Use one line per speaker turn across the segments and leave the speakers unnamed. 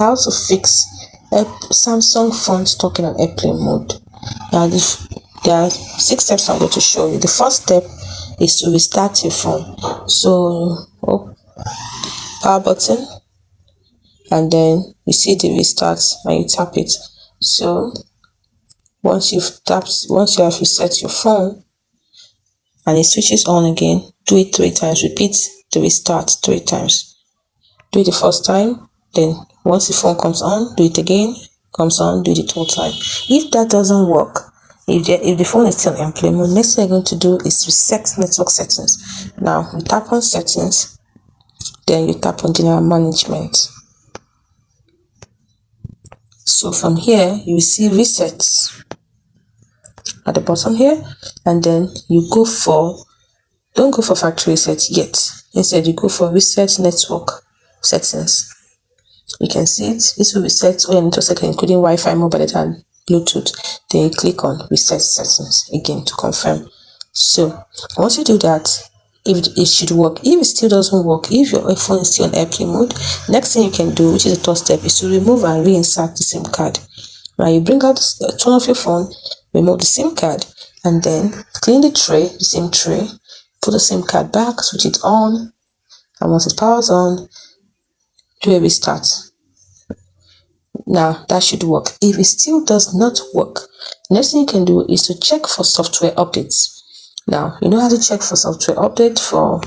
How to fix a Samsung phone stuck in an airplane mode. There are 6 steps I'm going to show you. The first step is to restart your phone. So, power button, and then you see the restart and you tap it. So once you have reset your phone and it switches on again, do it 3 times. Repeat the restart 3 times. Do it the first time, then once the phone comes on, do it again, comes on, do it the 3rd time. If that doesn't work, if the phone is still in airplane mode, next thing you're going to do is reset network settings. Now you tap on settings, then you tap on general management. So from here you will see resets at the bottom here, and then you don't go for factory reset yet. Instead you go for reset network settings. You can see it. This will reset all your network settings, including Wi-Fi, mobile data, and Bluetooth. Then you click on reset settings again to confirm. So once you do that, if it should work. If it still doesn't work, if your phone is still on airplane mode, next thing you can do, which is the 3rd step, is to remove and reinsert the SIM card. Now you bring out turn off your phone, remove the SIM card, and then clean the SIM tray, put the SIM card back, switch it on, and once it powers on, do a restart. Now that should work. If it still does not work, next thing you can do is to check for software updates. Now you know how to check for software update for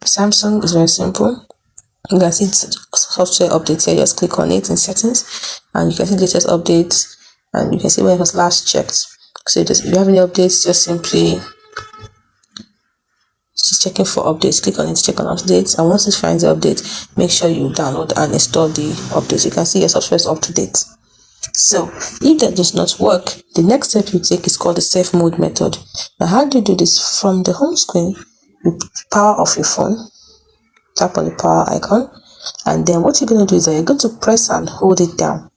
Samsung. Is very simple. You can see software update here. Just click on it in settings, and you can see latest updates, and you can see when it was last checked. So if you have any updates, just simply checking for updates, click on it, check on updates, and once it finds the update, make sure you download and install the updates. You can see your software is up to date. So if that does not work, the next step you take is called the safe mode method. Now how do you do this? From the home screen, you power off your phone, tap on the power icon, and then what you're going to do is that you're going to press and hold it down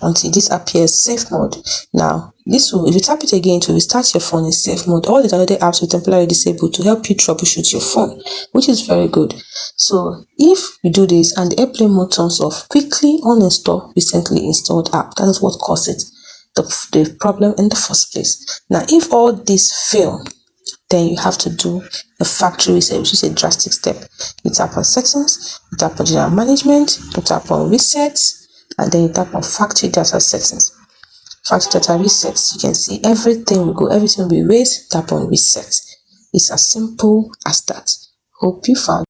until this appears safe mode. Now this will, if you tap it again to restart your phone in safe mode, all the downloaded apps will temporarily disable to help you troubleshoot your phone, which is very good. So if you do this and the airplane mode turns off, quickly uninstall recently installed app. That is what caused it, the problem in the first place. Now if all this fail, then you have to do a factory reset, which is a drastic step. You tap on settings, you tap on general management, you tap on reset, and then you tap on factory data settings. Factory data resets. You can see everything will go, everything will be raised. Tap on reset. It's as simple as that. Hope you found